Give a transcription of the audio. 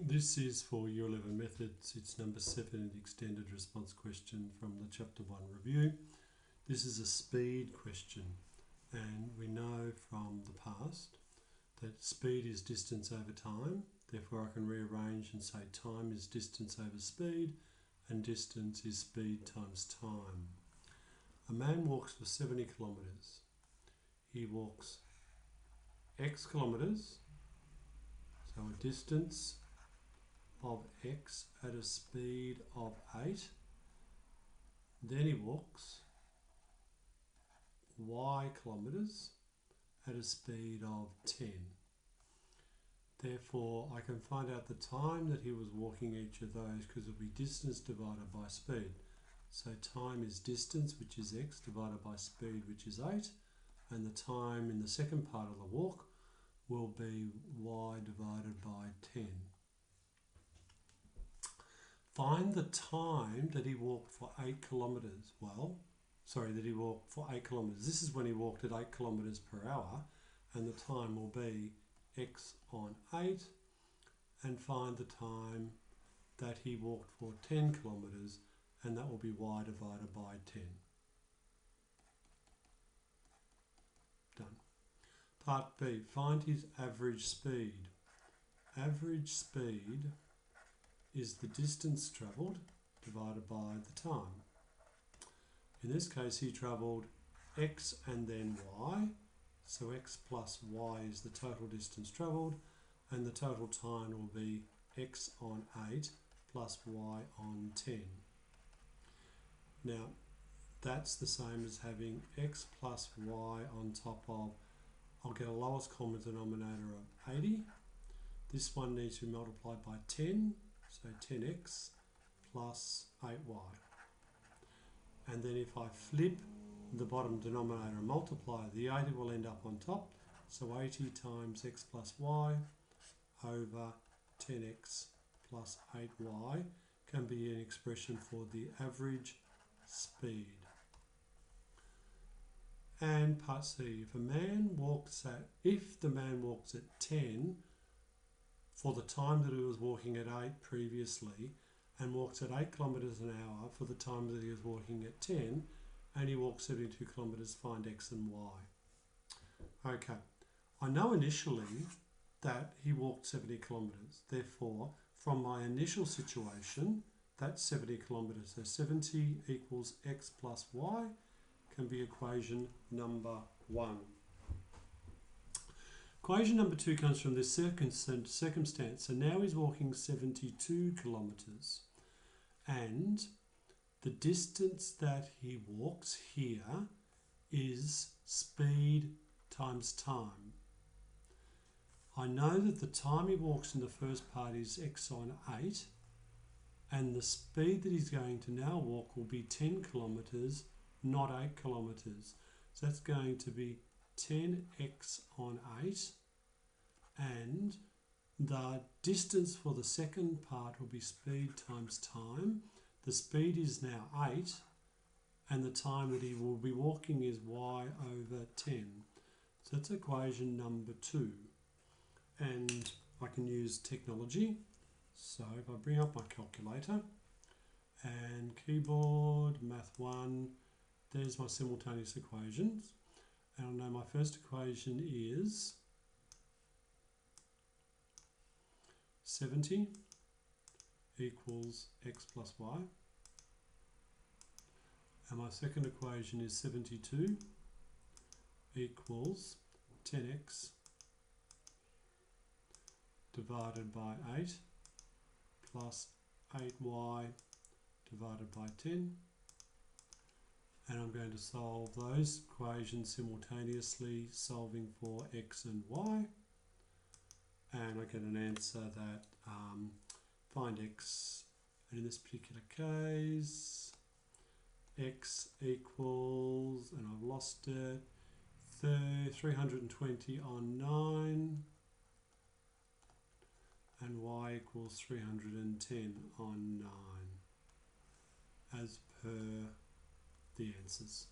This is for Year 11 Methods. It's number 7 in the extended response question from the Chapter 1 review. This is a speed question, and we know from the past that speed is distance over time. Therefore I can rearrange and say time is distance over speed and distance is speed times time. A man walks for 70 kilometres. He walks x kilometres, so a distance of x at a speed of 8. Then he walks y kilometres at a speed of 10. Therefore, I can find out the time that he was walking each of those because it'll be distance divided by speed. So time is distance, which is x, divided by speed, which is 8. And the time in the second part of the walk will be y divided by 10. Find the time that he walked for 8 kilometres. That he walked for 8 kilometres. This is when he walked at 8 kilometres per hour, and the time will be x on 8, and find the time that he walked for 10 kilometres, and that will be y divided by 10. Done. Part B, find his average speed. Average speed is the distance travelled divided by the time. In this case he travelled x and then y, so x plus y is the total distance travelled, and the total time will be x on 8 plus y on 10. Now that's the same as having x plus y on top of, I'll get a lowest common denominator of 80. This one needs to be multiplied by 10, so 10x plus 8y. And then if I flip the bottom denominator and multiply, the 80 will end up on top. So 80 times x plus y over 10x plus 8y can be an expression for the average speed. And part C, if the man walks at 10 for the time that he was walking at 8 previously, and walks at 8 kilometres an hour for the time that he was walking at 10, and he walks 72 kilometres, find x and y. Okay, I know initially that he walked 70 kilometres. Therefore, from my initial situation, that's 70 kilometres. So 70 equals x plus y can be equation number 1. Equation number 2 comes from this circumstance. So now he's walking 72 kilometres, and the distance that he walks here is speed times time. I know that the time he walks in the first part is x on 8, and the speed that he's going to now walk will be 10 kilometres, not 8 kilometres. So that's going to be 10x on 8, and the distance for the second part will be speed times time. The speed is now 8, and the time that he will be walking is y over 10. So that's equation number 2. And I can use technology. So if I bring up my calculator and keyboard, math 1, there's my simultaneous equations. And I know my first equation is 70 equals x plus y. And my second equation is 72 equals 10x divided by 8 plus 8y divided by 10. And I'm going to solve those equations simultaneously, solving for x and y. And I get an answer that find x, and in this particular case, x equals, and I've lost it, 320 on 9, and y equals 310 on 9, as per the answers.